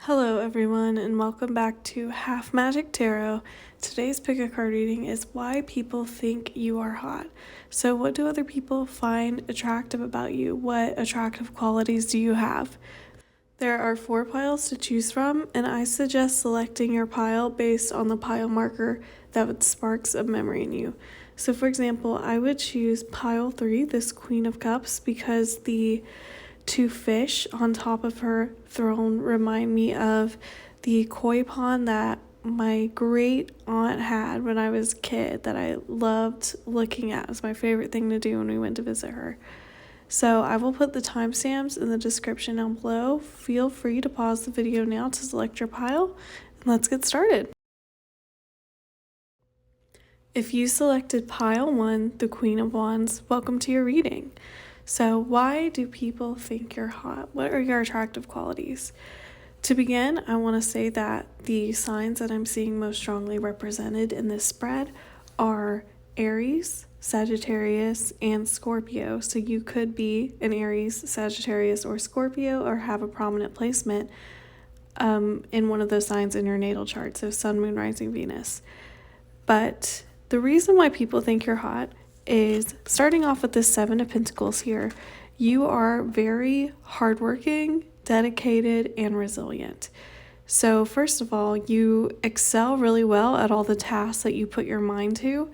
Hello everyone and welcome back to Half Magic Tarot. Today's pick a card reading is why people think you are hot. So what do other people find attractive about you? What attractive qualities do you have? There are 4 piles to choose from, and I suggest selecting your pile based on the pile marker that would sparks a memory in you. So for example, I would choose pile 3, this Queen of Cups, because the 2 fish on top of her throne remind me of the koi pond that my great aunt had when I was a kid that I loved looking at. It was my favorite thing to do when we went to visit her. So I will put the timestamps in the description down below. Feel free to pause the video now to select your pile, and let's get started. If you selected pile 1, the Queen of Wands, welcome to your reading. So why do people think you're hot? What are your attractive qualities? To begin, I want to say that the signs that I'm seeing most strongly represented in this spread are Aries, Sagittarius, and Scorpio. So you could be an Aries, Sagittarius, or Scorpio, or have a prominent placement in one of those signs in your natal chart. So Sun, Moon, Rising, Venus. But the reason why people think you're hot is, starting off with the 7 of Pentacles here, you are very hardworking, dedicated, and resilient. So first of all, you excel really well at all the tasks that you put your mind to.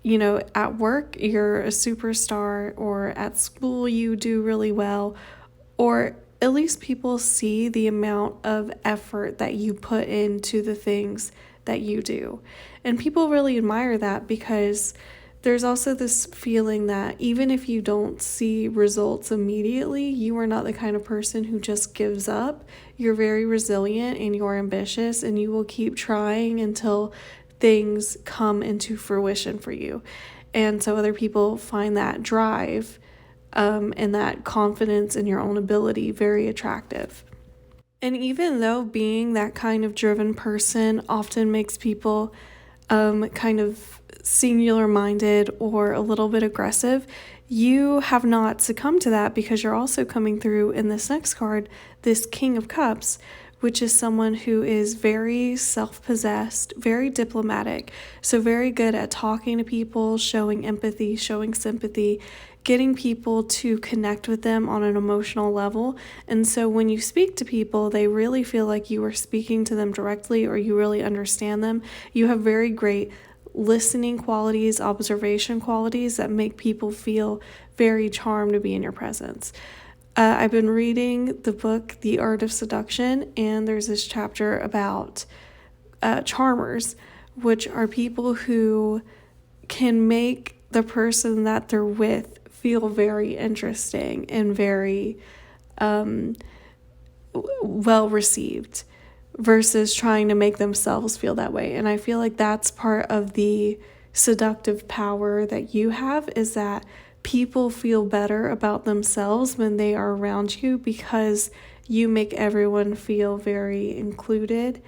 You know, at work, you're a superstar, or at school, you do really well, or at least people see the amount of effort that you put into the things that you do. And people really admire that, because there's also this feeling that even if you don't see results immediately, you are not the kind of person who just gives up. You're very resilient and you're ambitious, and you will keep trying until things come into fruition for you. And so other people find that drive and that confidence in your own ability very attractive. And even though being that kind of driven person often makes people kind of singular-minded or a little bit aggressive, you have not succumbed to that, because you're also coming through in this next card, this King of Cups, which is someone who is very self-possessed, very diplomatic, so very good at talking to people, showing empathy, showing sympathy, getting people to connect with them on an emotional level. And so when you speak to people, they really feel like you are speaking to them directly, or you really understand them. You have very great listening qualities, observation qualities that make people feel very charmed to be in your presence. I've been reading the book, The Art of Seduction, and there's this chapter about charmers, which are people who can make the person that they're with feel very interesting and very well received, versus trying to make themselves feel that way. And I feel like that's part of the seductive power that you have, is that people feel better about themselves when they are around you, because you make everyone feel very included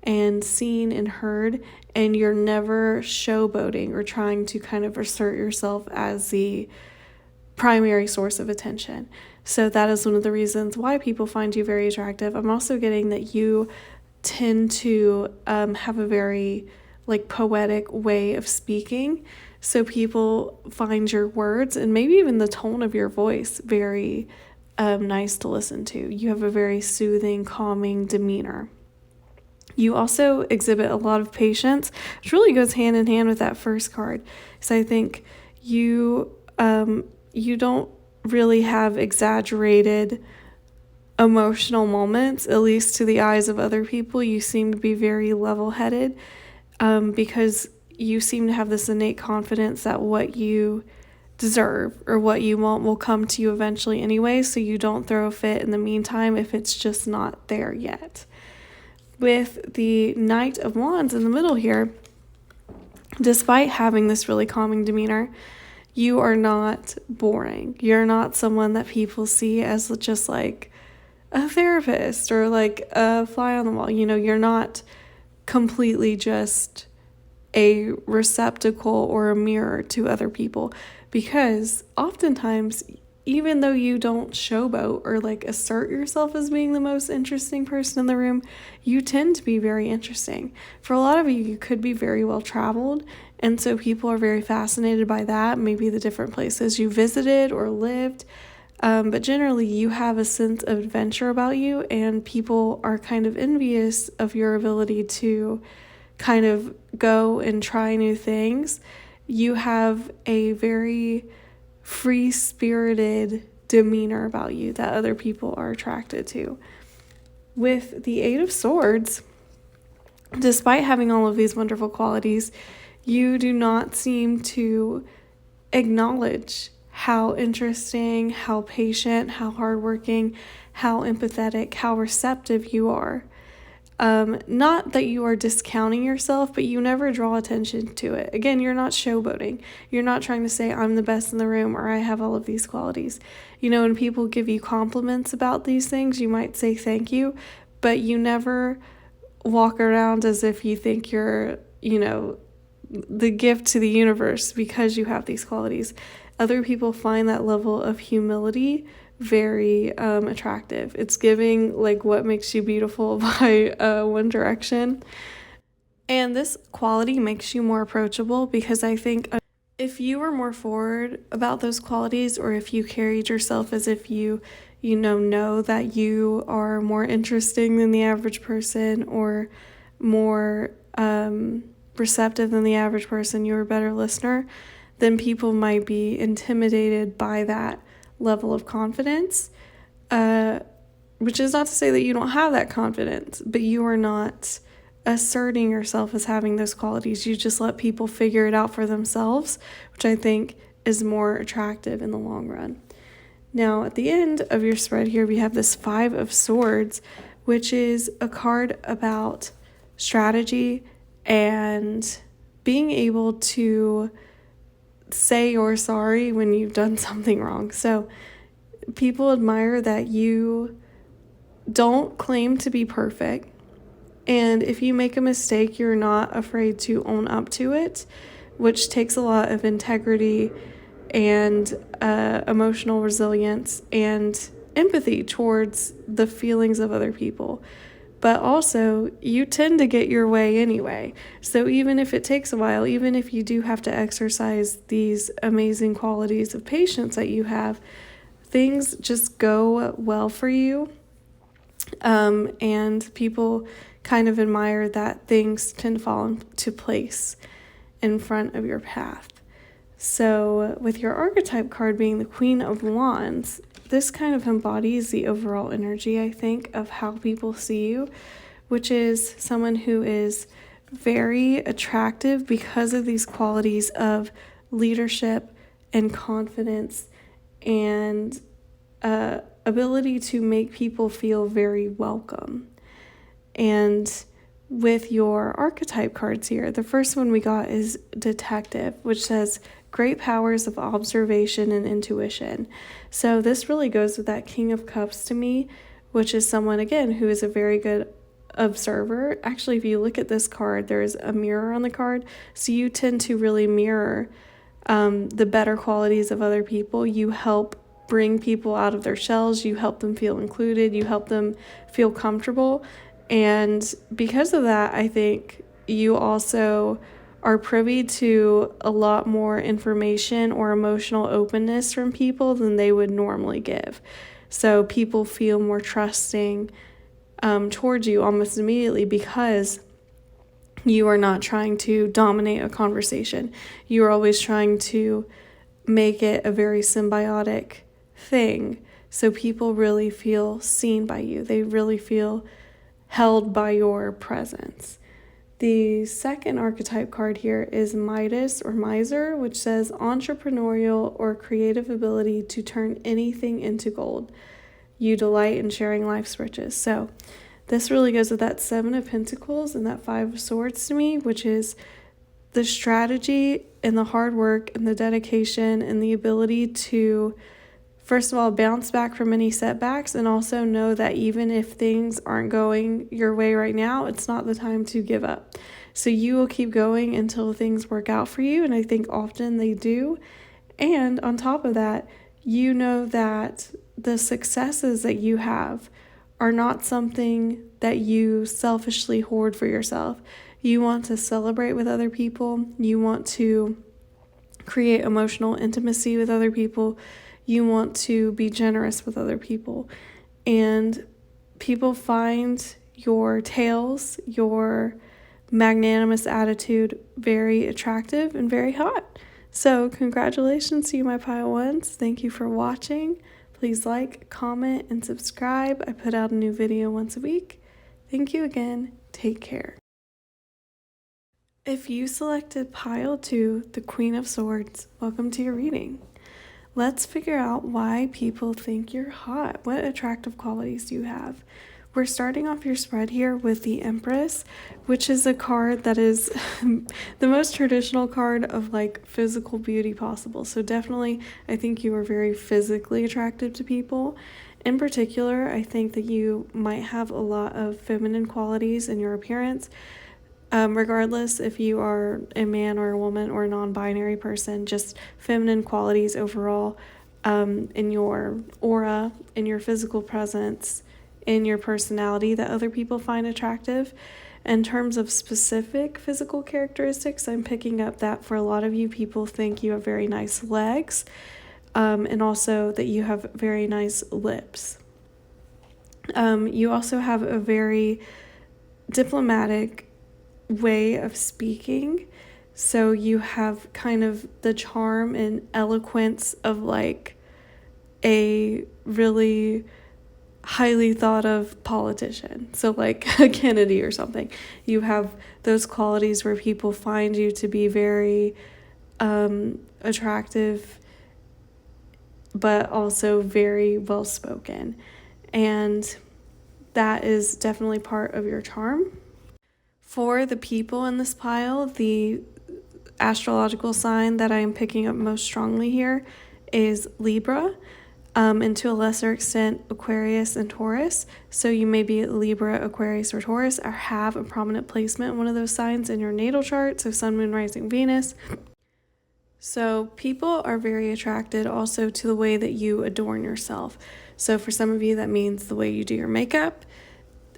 and seen and heard, and you're never showboating or trying to kind of assert yourself as the primary source of attention. So that is one of the reasons why people find you very attractive. I'm also getting that you tend to have a very poetic way of speaking. So people find your words and maybe even the tone of your voice very nice to listen to. You have a very soothing, calming demeanor. You also exhibit a lot of patience, which really goes hand in hand with that first card. So I think you don't really have exaggerated emotional moments, at least to the eyes of other people. You seem to be very level-headed, because you seem to have this innate confidence that what you deserve or what you want will come to you eventually anyway, so you don't throw a fit in the meantime if it's just not there yet. With the Knight of Wands in the middle here, despite having this really calming demeanor, you are not boring. You're not someone that people see as just like a therapist or like a fly on the wall. You know, you're not completely just a receptacle or a mirror to other people, because oftentimes even though you don't showboat or like assert yourself as being the most interesting person in the room, you tend to be very interesting. For a lot of you, you could be very well traveled, and so people are very fascinated by that, maybe the different places you visited or lived. But generally, you have a sense of adventure about you, and people are kind of envious of your ability to kind of go and try new things. You have a very free-spirited demeanor about you that other people are attracted to. With the Eight of Swords, despite having all of these wonderful qualities, you do not seem to acknowledge how interesting, how patient, how hardworking, how empathetic, how receptive you are. Not that you are discounting yourself, but you never draw attention to it. Again, you're not showboating. You're not trying to say, I'm the best in the room, or I have all of these qualities. When people give you compliments about these things, you might say thank you, but you never walk around as if you think you're, the gift to the universe because you have these qualities. Other people find that level of humility very attractive. It's giving like What Makes You Beautiful by One Direction. And this quality makes you more approachable because I think if you were more forward about those qualities, or if you carried yourself as if you know that you are more interesting than the average person, or more receptive than the average person, you're a better listener, then people might be intimidated by that level of confidence, which is not to say that you don't have that confidence, but you are not asserting yourself as having those qualities. You just let people figure it out for themselves, which I think is more attractive in the long run. Now, at the end of your spread here, we have this Five of Swords, which is a card about strategy and being able to say you're sorry when you've done something wrong. So people admire that you don't claim to be perfect, and if you make a mistake, you're not afraid to own up to it, which takes a lot of integrity and emotional resilience and empathy towards the feelings of other people. But also, you tend to get your way anyway. So even if it takes a while, even if you do have to exercise these amazing qualities of patience that you have, things just go well for you. And people kind of admire that things tend to fall into place in front of your path. So with your archetype card being the Queen of Wands, this kind of embodies the overall energy, I think, of how people see you, which is someone who is very attractive because of these qualities of leadership and confidence and ability to make people feel very welcome. And with your archetype cards here, the first one we got is Detective, which says great powers of observation and intuition. So this really goes with that King of Cups to me, which is someone, again, who is a very good observer. Actually, if you look at this card, there's a mirror on the card. So you tend to really mirror the better qualities of other people. You help bring people out of their shells. You help them feel included. You help them feel comfortable. And because of that, I think you also are privy to a lot more information or emotional openness from people than they would normally give. So people feel more trusting towards you almost immediately because you are not trying to dominate a conversation. You are always trying to make it a very symbiotic thing. So people really feel seen by you. They really feel held by your presence. The second archetype card here is Midas or Miser, which says entrepreneurial or creative ability to turn anything into gold. You delight in sharing life's riches. So this really goes with that Seven of Pentacles and that Five of Swords to me, which is the strategy and the hard work and the dedication and the ability to, first of all, bounce back from any setbacks, and also know that even if things aren't going your way right now, it's not the time to give up. So you will keep going until things work out for you, and I think often they do. And on top of that, you know that the successes that you have are not something that you selfishly hoard for yourself. You want to celebrate with other people. You want to create emotional intimacy with other people. You want to be generous with other people. And people find your tales, your magnanimous attitude very attractive and very hot. So congratulations to you, my pile ones. Thank you for watching. Please like, comment, and subscribe. I put out a new video once a week. Thank you again. Take care. If you selected pile 2, the Queen of Swords, welcome to your reading. Let's figure out why people think you're hot. What attractive qualities do you have? We're starting off your spread here with the Empress, which is a card that is the most traditional card of like physical beauty possible. So definitely, I think you are very physically attractive to people. In particular, I think that you might have a lot of feminine qualities in your appearance. Regardless if you are a man or a woman or a non-binary person, just feminine qualities overall, in your aura, in your physical presence, in your personality that other people find attractive. In terms of specific physical characteristics, I'm picking up that for a lot of you, people think you have very nice legs, and also that you have very nice lips. You also have a very diplomatic way of speaking, so you have kind of the charm and eloquence of like a really highly thought of politician, so like a Kennedy or something. You have those qualities where people find you to be very attractive, but also very well spoken, and that is definitely part of your charm. For the people in this pile, the astrological sign that I am picking up most strongly here is Libra, and to a lesser extent Aquarius and Taurus. So you may be Libra, Aquarius, or Taurus, or have a prominent placement in one of those signs in your natal chart, so Sun, Moon, Rising, Venus. So people are very attracted also to the way that you adorn yourself. So for some of you, that means the way you do your makeup.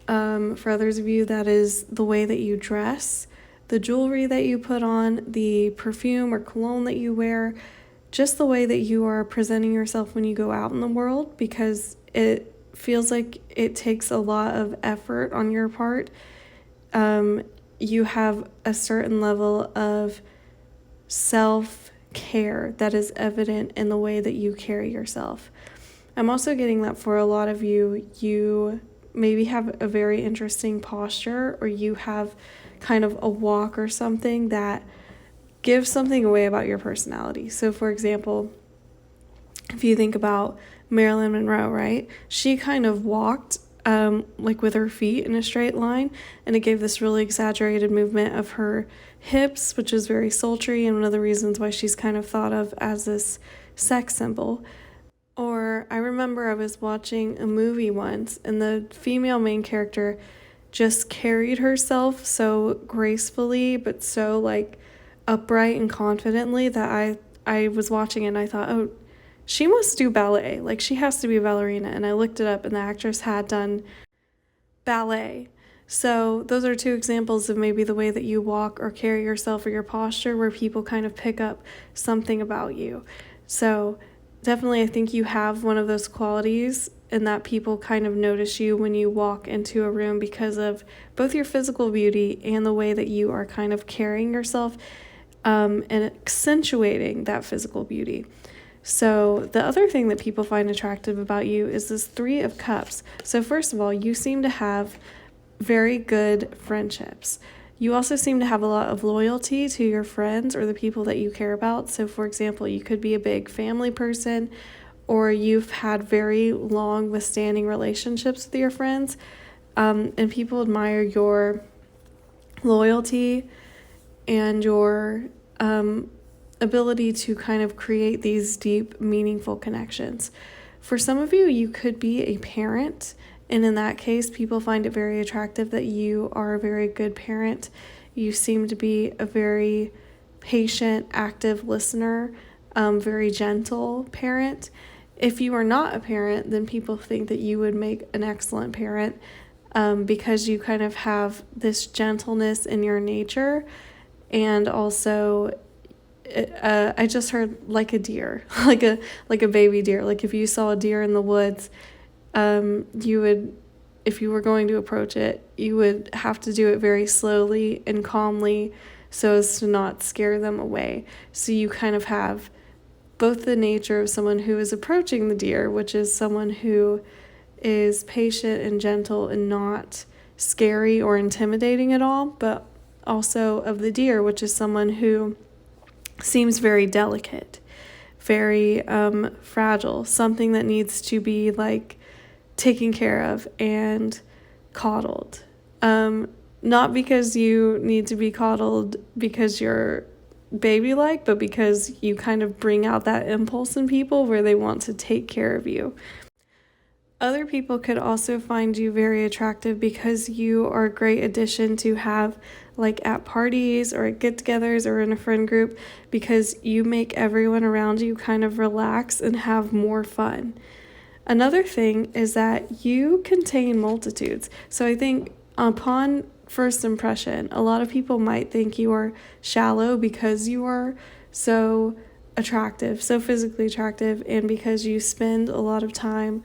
For others of you, that is the way that you dress, the jewelry that you put on, the perfume or cologne that you wear, just the way that you are presenting yourself when you go out in the world, because it feels like it takes a lot of effort on your part. You have a certain level of self-care that is evident in the way that you carry yourself. I'm also getting that for a lot of you, you maybe have a very interesting posture, or you have kind of a walk or something that gives something away about your personality. So for example, if you think about Marilyn Monroe, right? She kind of walked like with her feet in a straight line, and it gave this really exaggerated movement of her hips, which is very sultry, and one of the reasons why she's kind of thought of as this sex symbol. Or I remember I was watching a movie once, and the female main character just carried herself so gracefully, but so like upright and confidently, that I was watching it and I thought, oh, she must do ballet. Like, she has to be a ballerina. And I looked it up, and the actress had done ballet. So those are two examples of maybe the way that you walk or carry yourself, or your posture, where people kind of pick up something about you. So definitely, I think you have one of those qualities, in that people kind of notice you when you walk into a room because of both your physical beauty and the way that you are kind of carrying yourself, and accentuating that physical beauty. So the other thing that people find attractive about you is this 3 of Cups. So first of all, you seem to have very good friendships. You also seem to have a lot of loyalty to your friends or the people that you care about. So for example, you could be a big family person, or you've had very long withstanding relationships with your friends, and people admire your loyalty and your ability to kind of create these deep, meaningful connections. For some of you, you could be a parent, and in that case, people find it very attractive that you are a very good parent. You seem to be a very patient, active listener, very gentle parent, If you are not a parent, then people think that you would make an excellent parent, because you kind of have this gentleness in your nature. And also, I just heard like a deer, like a baby deer. Like if you saw a deer in the woods, you would, if you were going to approach it, you would have to do it very slowly and calmly so as to not scare them away. So you kind of have both the nature of someone who is approaching the deer, which is someone who is patient and gentle and not scary or intimidating at all, but also of the deer, which is someone who seems very delicate, very fragile, something that needs to be like taken care of and coddled. Not because you need to be coddled because you're baby-like, but because you kind of bring out that impulse in people where they want to take care of you. Other people could also find you very attractive because you are a great addition to have like at parties or at get-togethers or in a friend group, because you make everyone around you kind of relax and have more fun. Another thing is that you contain multitudes. So I think upon first impression, a lot of people might think you are shallow because you are so attractive, so physically attractive, and because you spend a lot of time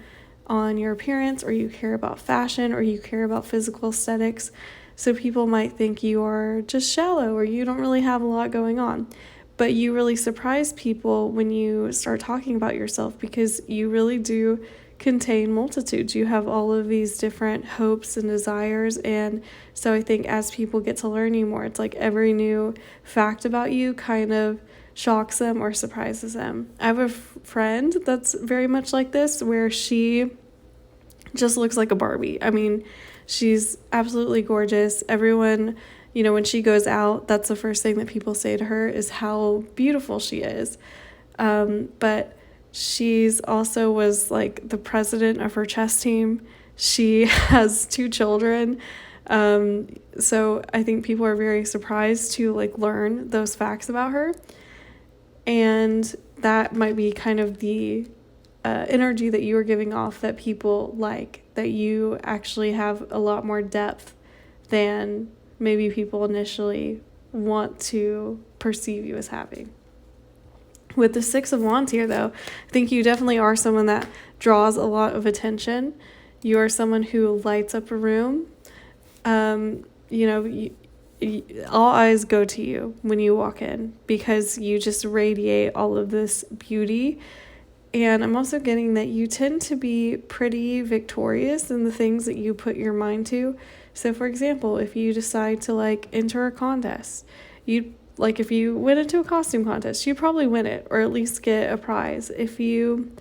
on your appearance, or you care about fashion, or you care about physical aesthetics. So people might think you are just shallow, or you don't really have a lot going on. But you really surprise people when you start talking about yourself, because you really do contain multitudes. You have all of these different hopes and desires, and so I think as people get to learn you more, it's like every new fact about you kind of shocks them or surprises them. I have a friend that's very much like this, where she just looks like a Barbie. I mean, she's absolutely gorgeous. Everyone, when she goes out, that's the first thing that people say to her is how beautiful she is. But she's also was like the president of her chess team. She has 2 children. So I think people are very surprised to like learn those facts about her. And that might be kind of the energy that you are giving off that people like, that you actually have a lot more depth than maybe people initially want to perceive you as having. With the 6 of Wands here, though, I think you definitely are someone that draws a lot of attention. You are someone who lights up a room. All eyes go to you when you walk in, because you just radiate all of this beauty. And I'm also getting that you tend to be pretty victorious in the things that you put your mind to. So, for example, if you decide to like enter a contest, if you went into a costume contest, you'd probably win it, or at least get a prize. If you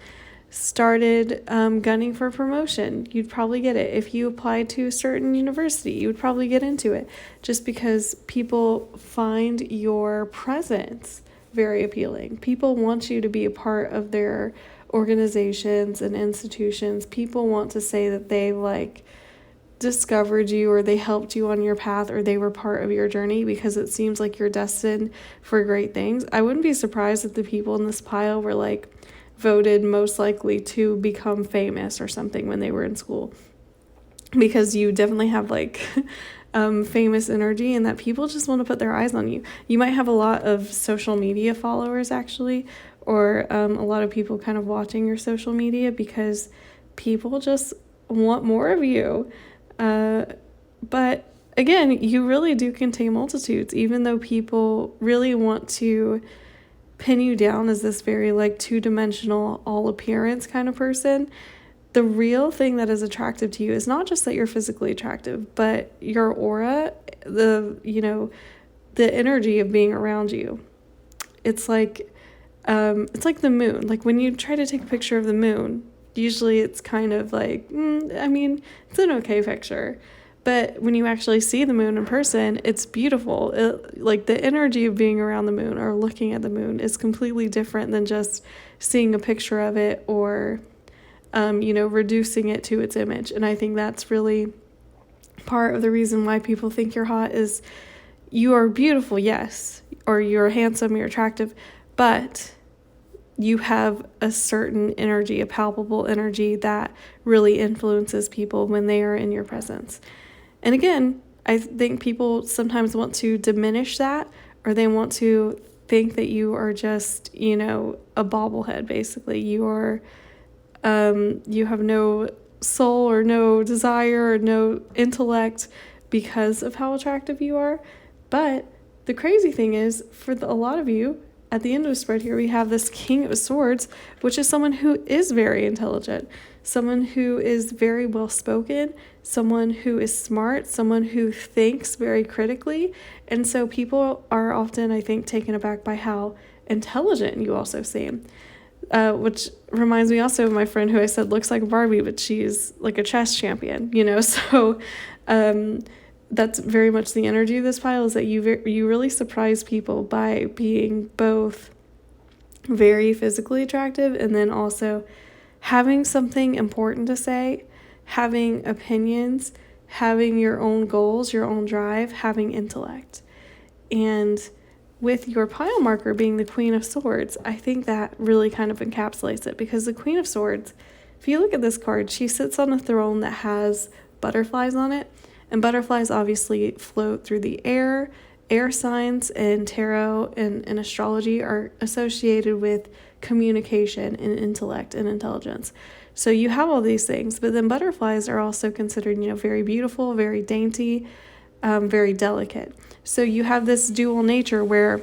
started gunning for promotion, you'd probably get it. If you applied to a certain university, you would probably get into it, just because people find your presence very appealing. People want you to be a part of their organizations and institutions. People want to say that they like discovered you, or they helped you on your path, or they were part of your journey, because it seems like you're destined for great things. I wouldn't be surprised if the people in this pile were like voted most likely to become famous or something when they were in school, because you definitely have like famous energy, and that people just want to put their eyes on you. You might have a lot of social media followers actually, or a lot of people kind of watching your social media, because people just want more of you. But again, you really do contain multitudes, even though people really want to pin you down as this very like 2-dimensional, all appearance kind of person. The real thing that is attractive to you is not just that you're physically attractive, but your aura, the energy of being around you. It's like the moon. Like when you try to take a picture of the moon, usually it's kind of like, it's an okay picture. But when you actually see the moon in person, it's beautiful. Like the energy of being around the moon or looking at the moon is completely different than just seeing a picture of it, or reducing it to its image. And I think that's really part of the reason why people think you're hot is you are beautiful, yes, or you're handsome, you're attractive, but you have a certain energy, a palpable energy that really influences people when they are in your presence. And again, I think people sometimes want to diminish that, or they want to think that you are just, a bobblehead, basically. You have no soul or no desire or no intellect because of how attractive you are. But the crazy thing is, for a lot of you, at the end of the spread here, we have this King of Swords, which is someone who is very intelligent, someone who is very well-spoken, someone who is smart, someone who thinks very critically. And so people are often, I think, taken aback by how intelligent you also seem. Which reminds me also of my friend who I said looks like Barbie, but she's like a chess champion, So that's very much the energy of this pile, is that you really surprise people by being both very physically attractive and then also having something important to say, having opinions, having your own goals, your own drive, having intellect. And with your pile marker being the Queen of Swords, I think that really kind of encapsulates it, because the Queen of Swords, if you look at this card, she sits on a throne that has butterflies on it, and butterflies obviously float through the air. Air signs and tarot and astrology are associated with communication and intellect and intelligence. So you have all these things, but then butterflies are also considered, very beautiful, very dainty, very delicate. So you have this dual nature where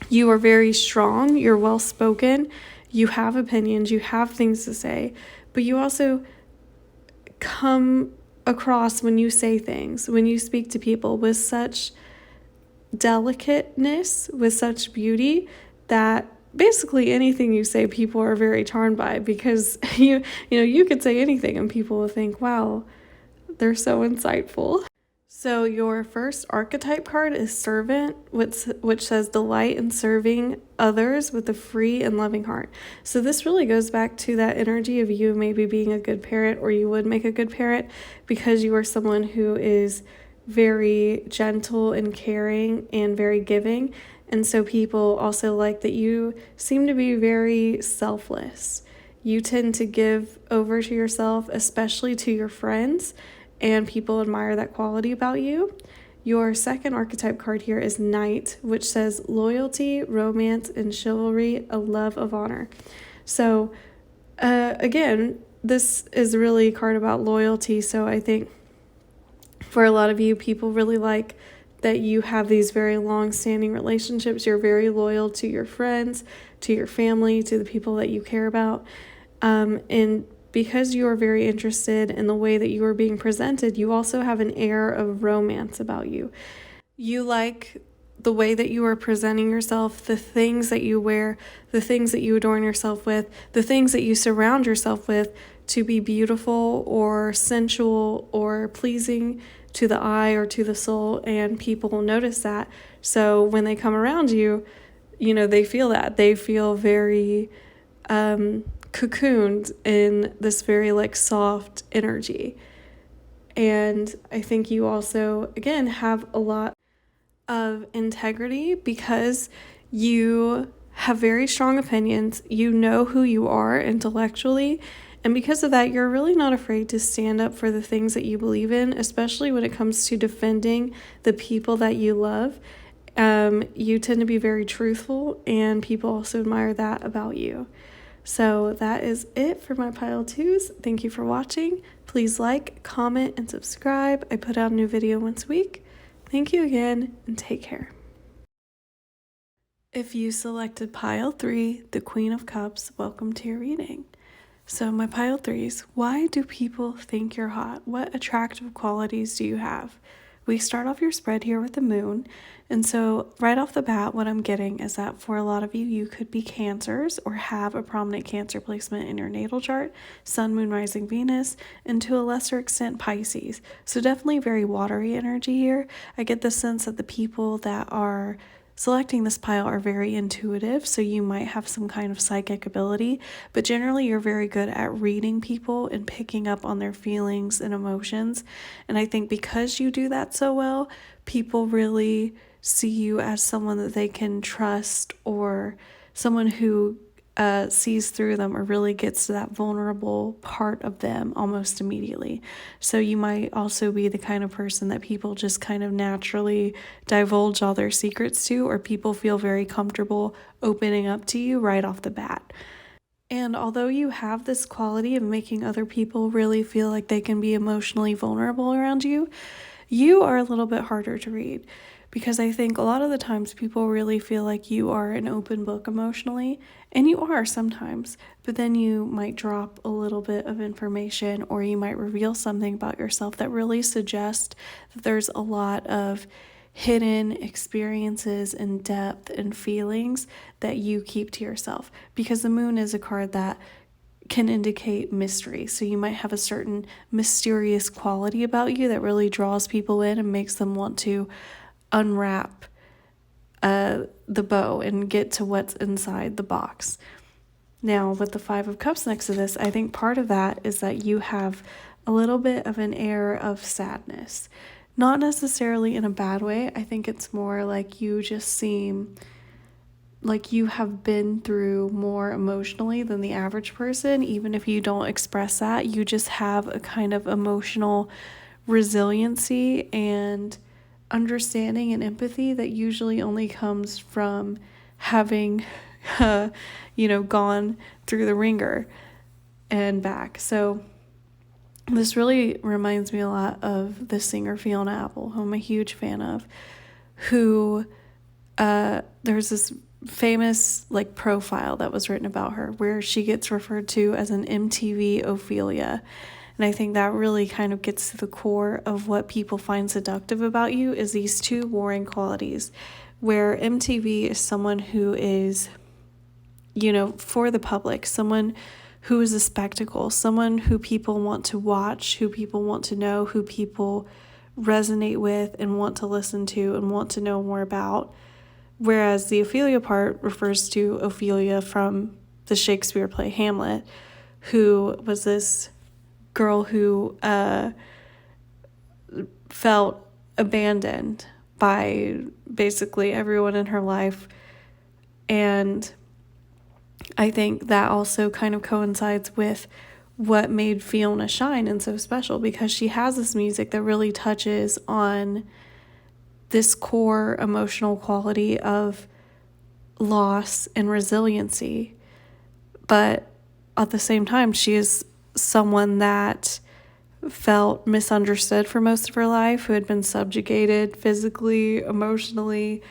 you are very strong, you're well-spoken, you have opinions, you have things to say, but you also come across, when you say things, when you speak to people, with such delicateness, with such beauty, that basically anything you say, people are very charmed by, because you could say anything and people will think, wow, they're so insightful. So your first archetype card is Servant, which says delight in serving others with a free and loving heart. So this really goes back to that energy of you maybe being a good parent, or you would make a good parent because you are someone who is very gentle and caring and very giving. And so people also like that you seem to be very selfless. You tend to give over to yourself, especially to your friends, and people admire that quality about you. Your second archetype card here is Knight, which says loyalty, romance, and chivalry, a love of honor. So again, this is really a card about loyalty. So I think for a lot of you, people really like that you have these very long-standing relationships. You're very loyal to your friends, to your family, to the people that you care about. And because you are very interested in the way that you are being presented, you also have an air of romance about you. You like the way that you are presenting yourself, the things that you wear, the things that you adorn yourself with, the things that you surround yourself with to be beautiful or sensual or pleasing to the eye or to the soul, and people will notice that. So when they come around you, they feel that. They feel very cocooned in this very soft energy. And I think you also, again, have a lot of integrity because you have very strong opinions. You know who you are intellectually. And because of that, you're really not afraid to stand up for the things that you believe in, especially when it comes to defending the people that you love. You tend to be very truthful, and people also admire that about you. So that is it for my pile twos. Thank you for watching. Please like, comment, and subscribe. I put out a new video once a week. Thank you again, and take care. If you selected pile 3, the Queen of Cups, welcome to your reading. So my pile 3s, why do people think you're hot? What attractive qualities do you have? We start off your spread here with the moon. And so right off the bat, what I'm getting is that for a lot of you, you could be Cancers or have a prominent Cancer placement in your natal chart, Sun, Moon, Rising, Venus, and to a lesser extent, Pisces. So definitely very watery energy here. I get the sense that the people that are selecting this pile are very intuitive, so you might have some kind of psychic ability, but generally you're very good at reading people and picking up on their feelings and emotions. And I think because you do that so well, people really see you as someone that they can trust, or someone who sees through them or really gets to that vulnerable part of them almost immediately. So you might also be the kind of person that people just kind of naturally divulge all their secrets to, or people feel very comfortable opening up to you right off the bat. And although you have this quality of making other people really feel like they can be emotionally vulnerable around you, you are a little bit harder to read, because I think a lot of the times people really feel like you are an open book emotionally, and you are sometimes, but then you might drop a little bit of information, or you might reveal something about yourself that really suggests that there's a lot of hidden experiences and depth and feelings that you keep to yourself, because the moon is a card that can indicate mystery. So you might have a certain mysterious quality about you that really draws people in and makes them want to unwrap the bow and get to what's inside the box. Now, with the Five of Cups next to this, I think part of that is that you have a little bit of an air of sadness. Not necessarily in a bad way. I think it's more like you just seem like you have been through more emotionally than the average person. Even if you don't express that, you just have a kind of emotional resiliency and understanding and empathy that usually only comes from having, gone through the ringer and back. So this really reminds me a lot of the singer Fiona Apple, who I'm a huge fan of, who there's this famous profile that was written about her where she gets referred to as an MTV Ophelia. And I think that really kind of gets to the core of what people find seductive about you, is these two warring qualities, where MTV is someone who is, for the public, someone who is a spectacle, someone who people want to watch, who people want to know, who people resonate with and want to listen to and want to know more about. Whereas the Ophelia part refers to Ophelia from the Shakespeare play Hamlet, who was this girl who felt abandoned by basically everyone in her life. And I think that also kind of coincides with what made Fiona shine and so special, because she has this music that really touches on this core emotional quality of loss and resiliency. But at the same time, she is someone that felt misunderstood for most of her life, who had been subjugated physically, emotionally,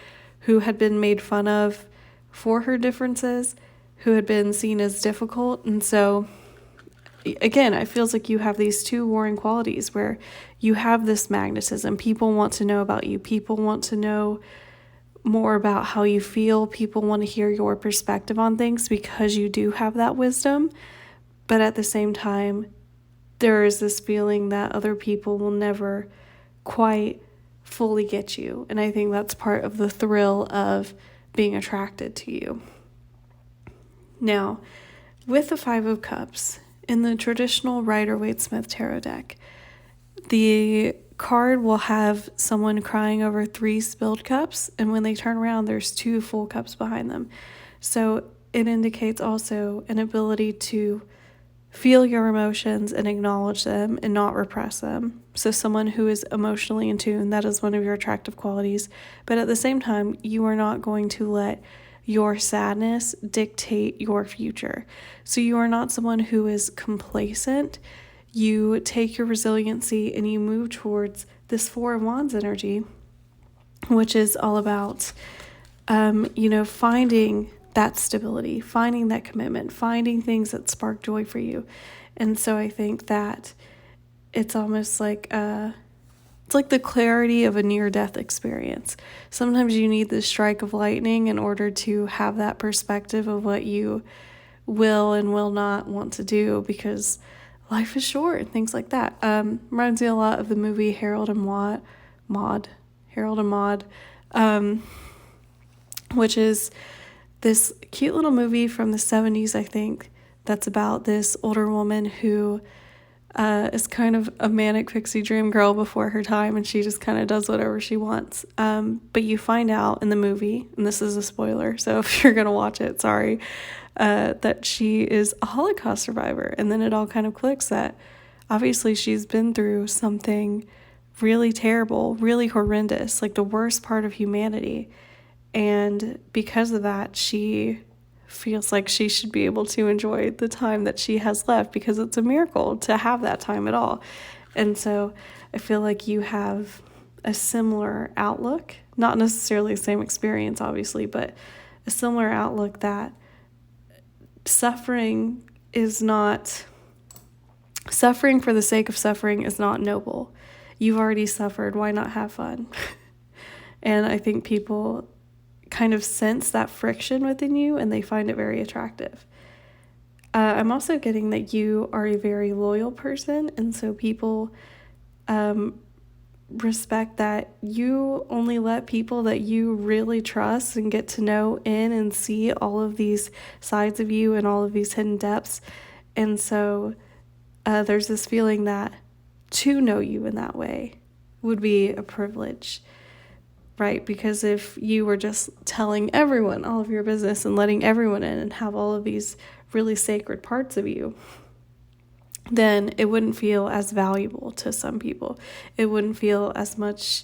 who had been made fun of for her differences, who had been seen as difficult. And so again, it feels like you have these two warring qualities where you have this magnetism. People want to know about you. People want to know more about how you feel. People want to hear your perspective on things because you do have that wisdom. But at the same time, there is this feeling that other people will never quite fully get you. And I think that's part of the thrill of being attracted to you. Now, with the Five of Cups, in the traditional Rider-Waite-Smith tarot deck, the card will have someone crying over 3 spilled cups, and when they turn around, there's 2 full cups behind them. So it indicates also an ability to feel your emotions and acknowledge them and not repress them. So someone who is emotionally in tune, that is one of your attractive qualities. But at the same time, you are not going to let your sadness dictate your future. So you are not someone who is complacent. You take your resiliency and you move towards this Four of Wands energy, which is all about, finding that stability, finding that commitment, finding things that spark joy for you. And so I think that it's almost like it's like the clarity of a near-death experience. Sometimes you need the strike of lightning in order to have that perspective of what you will and will not want to do, because life is short and things like that. Reminds me a lot of the movie Harold and Maude, which is this cute little movie from the 70s, I think, that's about this older woman who is kind of a manic pixie dream girl before her time, and she just kind of does whatever she wants. But you find out in the movie, and this is a spoiler, so if you're going to watch it, sorry, that she is a Holocaust survivor. And then it all kind of clicks that obviously she's been through something really terrible, really horrendous, like the worst part of humanity. And because of that, she feels like she should be able to enjoy the time that she has left, because it's a miracle to have that time at all. And so I feel like you have a similar outlook, not necessarily the same experience, obviously, but a similar outlook that suffering for the sake of suffering is not noble. You've already suffered. Why not have fun? And I think people kind of sense that friction within you and they find it very attractive. I'm also getting that you are a very loyal person, and so people respect that you only let people that you really trust and get to know in and see all of these sides of you and all of these hidden depths. And so there's this feeling that to know you in that way would be a privilege, right? Because if you were just telling everyone all of your business and letting everyone in and have all of these really sacred parts of you, then it wouldn't feel as valuable to some people. It wouldn't feel as much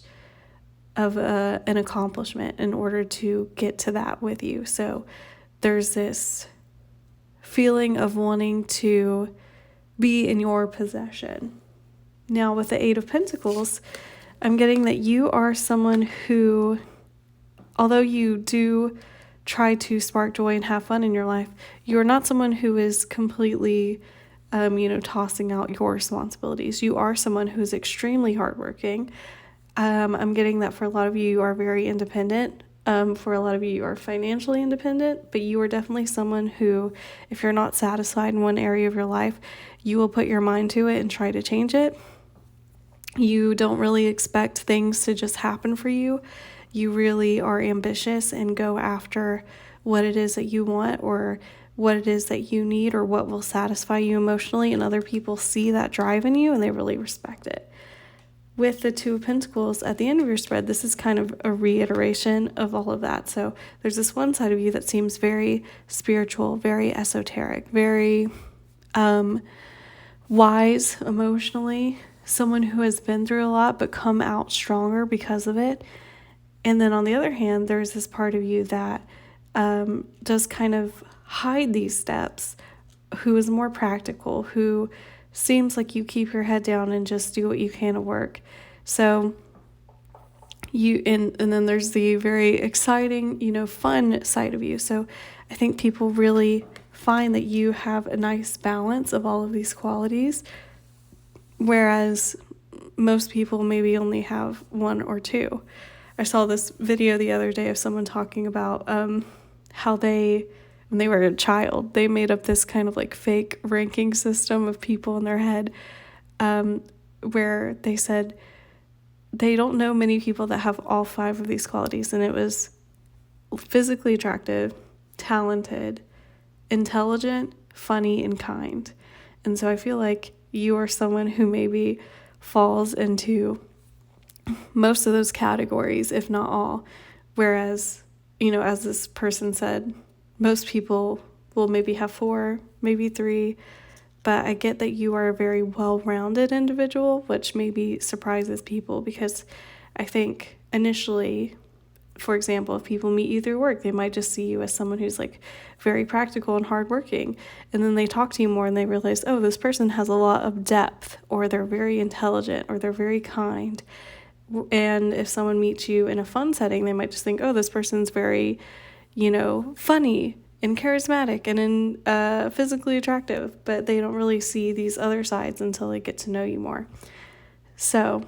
of an accomplishment in order to get to that with you. So there's this feeling of wanting to be in your possession. Now with the Eight of Pentacles, I'm getting that you are someone who, although you do try to spark joy and have fun in your life, you're not someone who is completely tossing out your responsibilities. You are someone who's extremely hardworking. I'm getting that for a lot of you, you are very independent. For a lot of you, you are financially independent, but you are definitely someone who, if you're not satisfied in one area of your life, you will put your mind to it and try to change it. You don't really expect things to just happen for you. You really are ambitious and go after what it is that you want or what it is that you need or what will satisfy you emotionally, and other people see that drive in you and they really respect it. With the Two of Pentacles at the end of your spread, this is kind of a reiteration of all of that. So there's this one side of you that seems very spiritual, very esoteric, very wise emotionally, someone who has been through a lot but come out stronger because of it. And then on the other hand, there's this part of you that does kind of hide these steps, who is more practical, who seems like you keep your head down and just do what you can at work. So you and then there's the very exciting, fun side of you. So I think people really find that you have a nice balance of all of these qualities, whereas most people maybe only have one or two. I saw this video the other day of someone talking about how when they were a child, they made up this kind of like fake ranking system of people in their head, where they said they don't know many people that have all five of these qualities. And it was physically attractive, talented, intelligent, funny, and kind. And so I feel like you are someone who maybe falls into most of those categories, if not all. Whereas, as this person said, most people will maybe have four, maybe three, but I get that you are a very well-rounded individual, which maybe surprises people, because I think initially, for example, if people meet you through work, they might just see you as someone who's like very practical and hardworking, and then they talk to you more and they realize, oh, this person has a lot of depth, or they're very intelligent, or they're very kind. And if someone meets you in a fun setting, they might just think, oh, this person's very funny and charismatic and physically attractive, but they don't really see these other sides until they get to know you more. So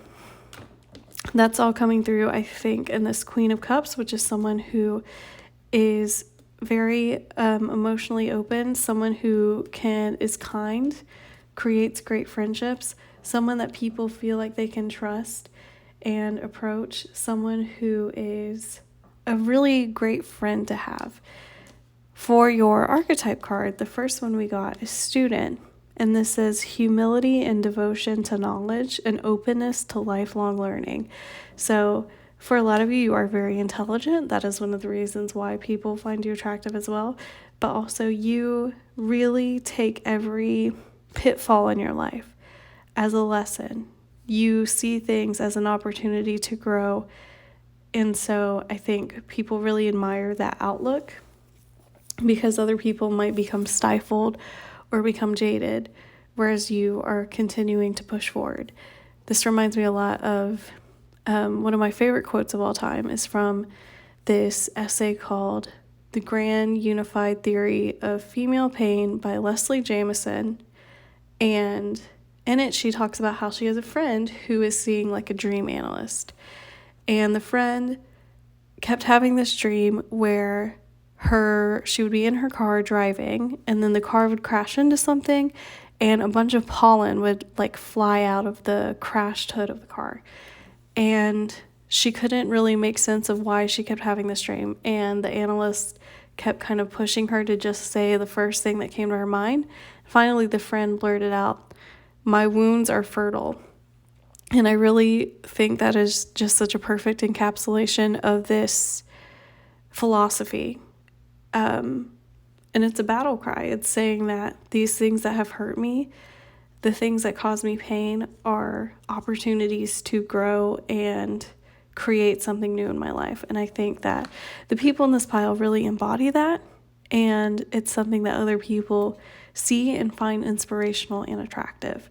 that's all coming through, I think, in this Queen of Cups, which is someone who is very emotionally open, someone who is kind, creates great friendships, someone that people feel like they can trust and approach, someone who is a really great friend to have. For your archetype card, the first one we got is Student, and this says humility and devotion to knowledge and openness to lifelong learning. So for a lot of you, you are very intelligent. That is one of the reasons why people find you attractive as well. but also you really take every pitfall in your life as a lesson. You see things as an opportunity to grow. And so I think people really admire that outlook, because other people might become stifled or become jaded, whereas you are continuing to push forward. This reminds me a lot of one of my favorite quotes of all time is from this essay called The Grand Unified Theory of Female Pain by Leslie Jamison. And in it, she talks about how she has a friend who is seeing like a dream analyst. And the friend kept having this dream where she would be in her car driving, and then the car would crash into something, and a bunch of pollen would like fly out of the crashed hood of the car. And she couldn't really make sense of why she kept having this dream. And the analyst kept kind of pushing her to just say the first thing that came to her mind. Finally, the friend blurted out, "My wounds are fertile." And I really think that is just such a perfect encapsulation of this philosophy. And it's a battle cry. It's saying that these things that have hurt me, the things that cause me pain, are opportunities to grow and create something new in my life. And I think that the people in this pile really embody that, and it's something that other people see and find inspirational and attractive.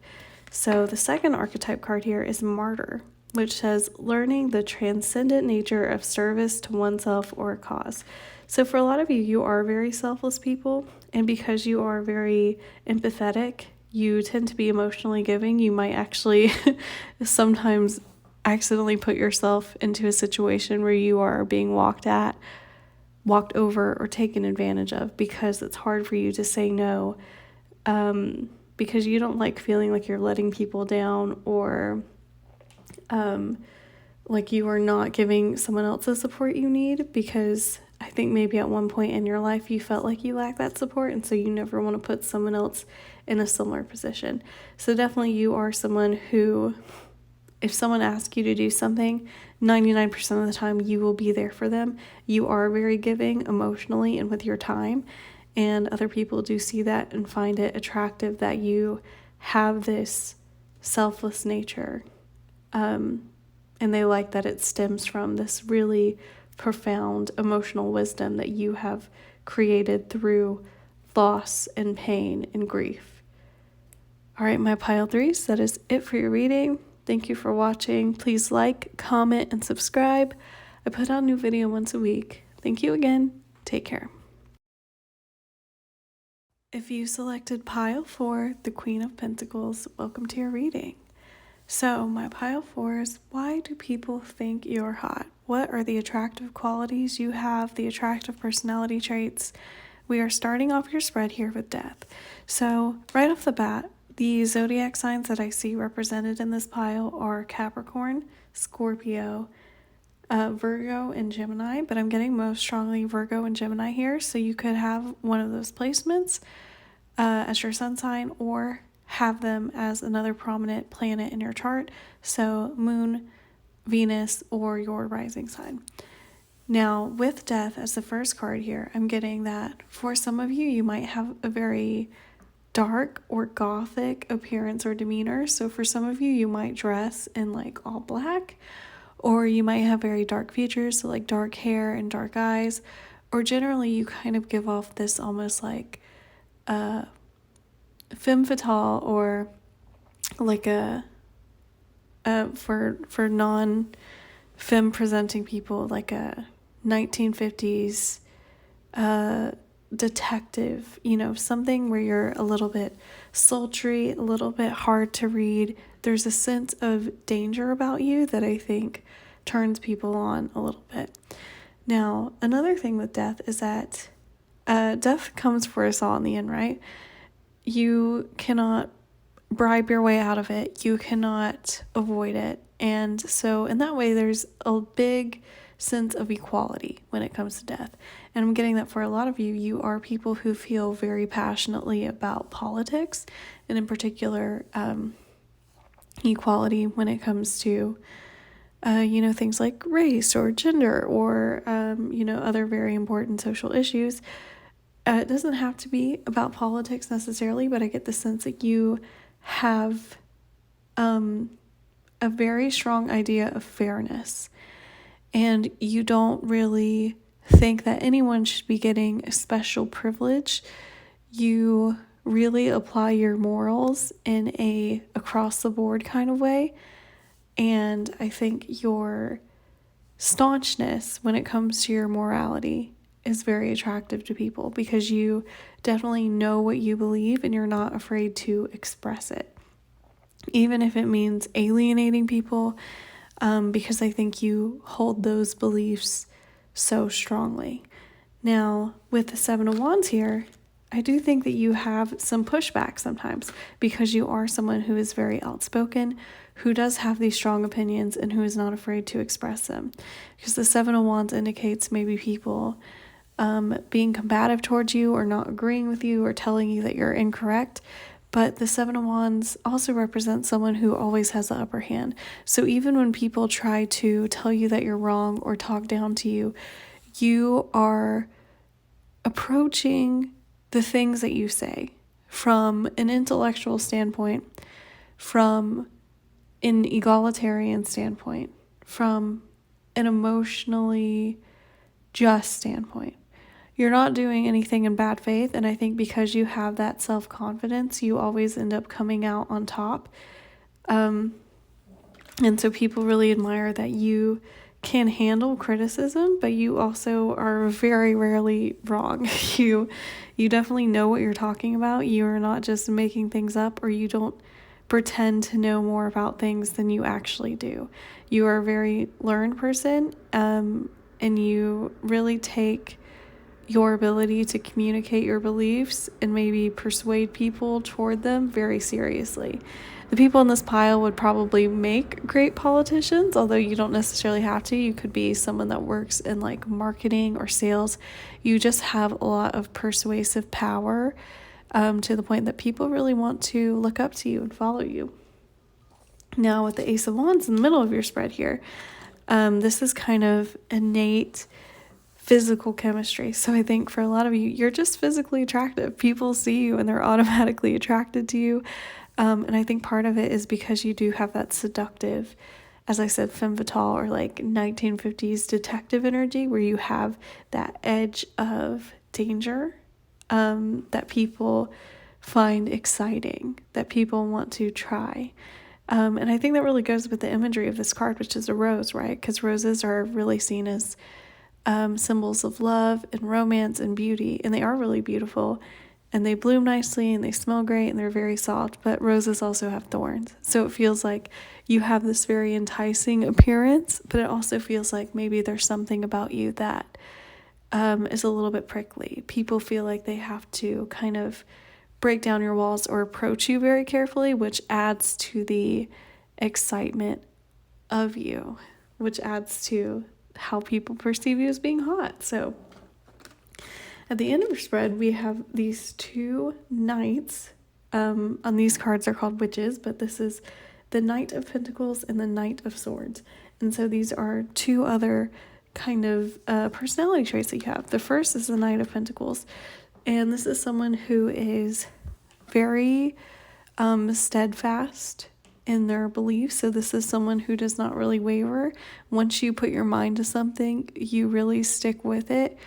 So the second archetype card here is Martyr, which says learning the transcendent nature of service to oneself or a cause. So for a lot of you, you are very selfless people, and because you are very empathetic, you tend to be emotionally giving. You might actually sometimes accidentally put yourself into a situation where you are being walked over, or taken advantage of, because it's hard for you to say no, because you don't like feeling like you're letting people down, or like you are not giving someone else the support you need, because I think maybe at one point in your life you felt like you lacked that support, and so you never want to put someone else in a similar position. So definitely you are someone who, if someone asks you to do something, 99% of the time you will be there for them. You are very giving emotionally and with your time, and other people do see that and find it attractive that you have this selfless nature. And they like that it stems from this really profound emotional wisdom that you have created through loss and pain and grief. All right, my pile threes, that is it for your reading. Thank you for watching. Please like, comment, and subscribe. I put out a new video once a week. Thank you again. Take care. If you selected pile 4, the Queen of Pentacles, welcome to your reading. So my pile 4 is, why do people think you're hot? What are the attractive qualities you have, the attractive personality traits? We are starting off your spread here with Death. So right off the bat, the zodiac signs that I see represented in this pile are Capricorn, Scorpio, Virgo, and Gemini, but I'm getting most strongly Virgo and Gemini here, so you could have one of those placements as your sun sign, or have them as another prominent planet in your chart, so Moon, Venus, or your rising sign. Now, with Death as the first card here, I'm getting that for some of you, you might have a very dark or gothic appearance or demeanor. So for some of you, you might dress in like all black, or you might have very dark features, so like dark hair and dark eyes, or generally you kind of give off this almost like femme fatale, or like a for non-femme presenting people, like a 1950s detective, something where you're a little bit sultry, a little bit hard to read. There's a sense of danger about you that I think turns people on a little bit. Now, another thing with Death is that death comes for us all in the end, right? You cannot bribe your way out of it. You cannot avoid it. And so in that way, there's a big sense of equality when it comes to death. And I'm getting that for a lot of you, you are people who feel very passionately about politics, and in particular, equality when it comes to, things like race or gender or, other very important social issues. It doesn't have to be about politics necessarily, but I get the sense that you have a very strong idea of fairness, and you don't really think that anyone should be getting a special privilege. You really apply your morals in a across the board kind of way, and I think your staunchness when it comes to your morality is very attractive to people because you definitely know what you believe and you're not afraid to express it, even if it means alienating people, because I think you hold those beliefs so strongly. Now, with the Seven of Wands here, I do think that you have some pushback sometimes because you are someone who is very outspoken, who does have these strong opinions, and who is not afraid to express them. Because the Seven of Wands indicates maybe people being combative towards you or not agreeing with you or telling you that you're incorrect. But the Seven of Wands also represents someone who always has the upper hand. So even when people try to tell you that you're wrong or talk down to you, you are approaching the things that you say from an intellectual standpoint, from an egalitarian standpoint, from an emotionally just standpoint. You're not doing anything in bad faith, and I think because you have that self-confidence, you always end up coming out on top. And so people really admire that you can handle criticism, but you also are very rarely wrong. You definitely know what you're talking about. You are not just making things up, or you don't pretend to know more about things than you actually do. You are a very learned person, and you really take your ability to communicate your beliefs and maybe persuade people toward them very seriously. The people in this pile would probably make great politicians, although you don't necessarily have to. You could be someone that works in like marketing or sales. You just have a lot of persuasive power, to the point that people really want to look up to you and follow you. Now with the Ace of Wands in the middle of your spread here, this is kind of innate physical chemistry. So I think for a lot of you, you're just physically attractive. People see you and they're automatically attracted to you. And I think part of it is because you do have that seductive, as I said, femme fatale or like 1950s detective energy where you have that edge of danger, that people find exciting, that people want to try. And I think that really goes with the imagery of this card, which is a rose, right? Because roses are really seen as symbols of love and romance and beauty, and they are really beautiful, and they bloom nicely and they smell great and they're very soft, but roses also have thorns. So it feels like you have this very enticing appearance, but it also feels like maybe there's something about you that is a little bit prickly. People feel like they have to kind of break down your walls or approach you very carefully, which adds to the excitement of you, which adds to how people perceive you as being hot. So at the end of your spread, we have these two knights. On these cards are called witches, but this is the Knight of Pentacles and the Knight of Swords. And so these are two other kind of personality traits that you have. The first is the Knight of Pentacles, and this is someone who is very steadfast in their beliefs. So this is someone who does not really waver. Once you put your mind to something, you really stick with it.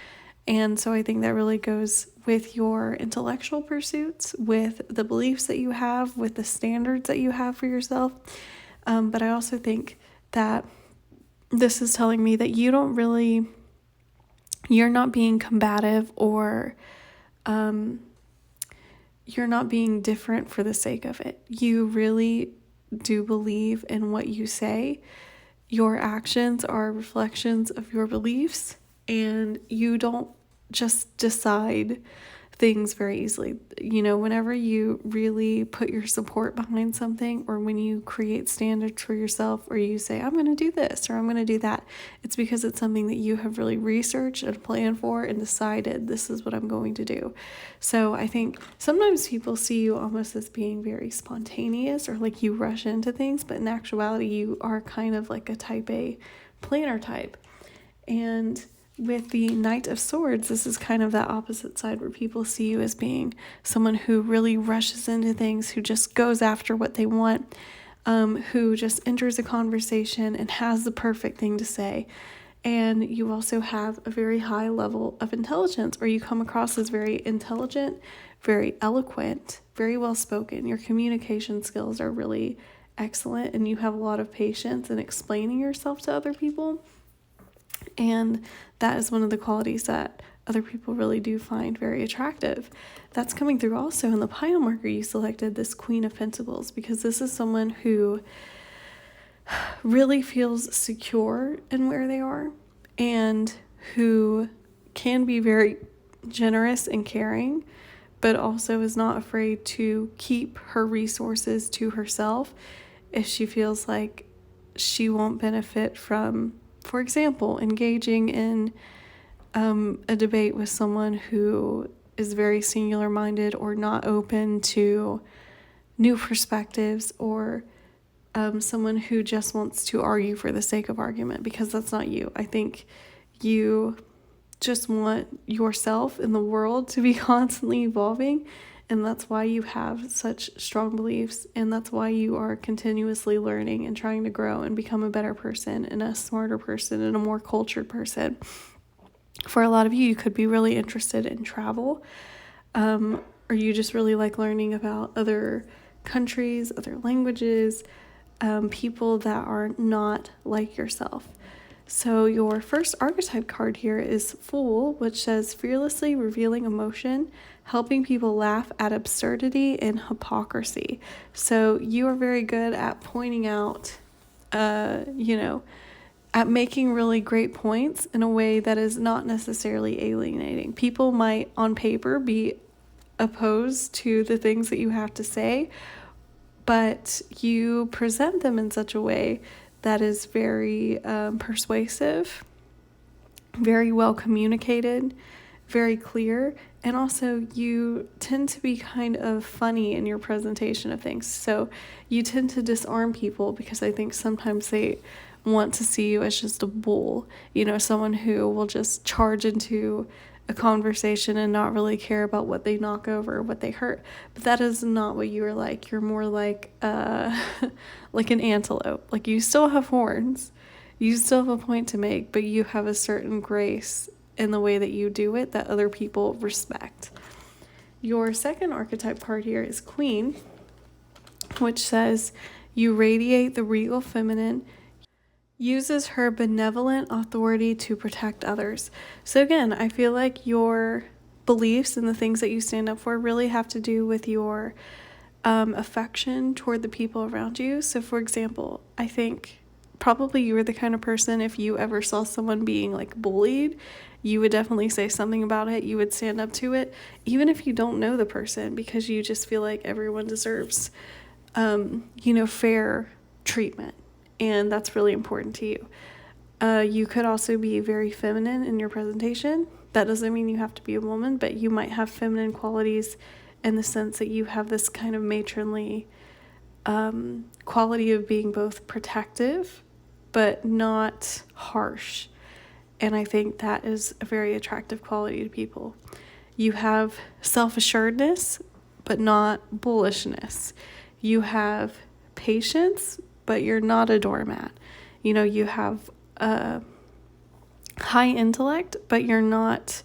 And so I think that really goes with your intellectual pursuits, with the beliefs that you have, with the standards that you have for yourself. But I also think that this is telling me that you're not being combative, or you're not being different for the sake of it. You really do believe in what you say. Your actions are reflections of your beliefs, and you don't just decide things very easily. You know, whenever you really put your support behind something, or when you create standards for yourself, or you say, I'm going to do this or I'm going to do that, it's because it's something that you have really researched and planned for and decided this is what I'm going to do. So I think sometimes people see you almost as being very spontaneous, or like you rush into things, but in actuality, you are kind of like a type A planner type. And with the Knight of Swords, this is kind of that opposite side where people see you as being someone who really rushes into things, who just goes after what they want, who just enters a conversation and has the perfect thing to say. And you also have a very high level of intelligence, or you come across as very intelligent, very eloquent, very well spoken. Your communication skills are really excellent, and you have a lot of patience in explaining yourself to other people. And that is one of the qualities that other people really do find very attractive. That's coming through also in the pile marker you selected, this Queen of Pentacles, because this is someone who really feels secure in where they are and who can be very generous and caring, but also is not afraid to keep her resources to herself if she feels like she won't benefit from, for example, engaging in a debate with someone who is very singular-minded or not open to new perspectives, or someone who just wants to argue for the sake of argument, because that's not you. I think you just want yourself in the world to be constantly evolving, and that's why you have such strong beliefs, and that's why you are continuously learning and trying to grow and become a better person and a smarter person and a more cultured person. For a lot of you, you could be really interested in travel, or you just really like learning about other countries, other languages, people that are not like yourself. So your first archetype card here is Fool, which says fearlessly revealing emotion, helping people laugh at absurdity and hypocrisy. So you are very good at pointing out, at making really great points in a way that is not necessarily alienating. People might on paper be opposed to the things that you have to say, but you present them in such a way that is very persuasive, very well communicated, very clear, and also you tend to be kind of funny in your presentation of things. So you tend to disarm people, because I think sometimes they want to see you as just a bull, someone who will just charge into a conversation and not really care about what they knock over or what they hurt. But that is not what you are like. You're more like like an antelope. Like, you still have horns, you still have a point to make, but you have a certain grace in the way that you do it that other people respect. Your second archetype card here is Queen, which says you radiate the regal feminine, uses her benevolent authority to protect others. So again, I feel like your beliefs and the things that you stand up for really have to do with your affection toward the people around you. So for example, I think probably you were the kind of person, if you ever saw someone being like bullied, you would definitely say something about it. You would stand up to it, even if you don't know the person, because you just feel like everyone deserves, fair treatment. And that's really important to you. You could also be very feminine in your presentation. That doesn't mean you have to be a woman, but you might have feminine qualities in the sense that you have this kind of matronly quality of being both protective but not harsh. And I think that is a very attractive quality to people. You have self-assuredness but not bullishness. You have patience, but you're not a doormat. You have high intellect, but you're not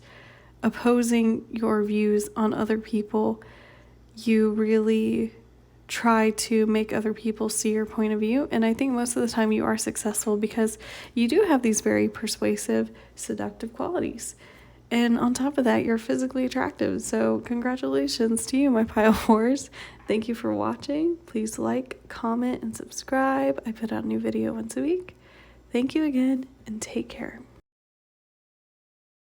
opposing your views on other people. You really try to make other people see your point of view. And I think most of the time you are successful because you do have these very persuasive, seductive qualities. And on top of that, you're physically attractive. So congratulations to you, my pile whores. Thank you for watching. Please like, comment, and subscribe. I put out a new video once a week. Thank you again, and take care.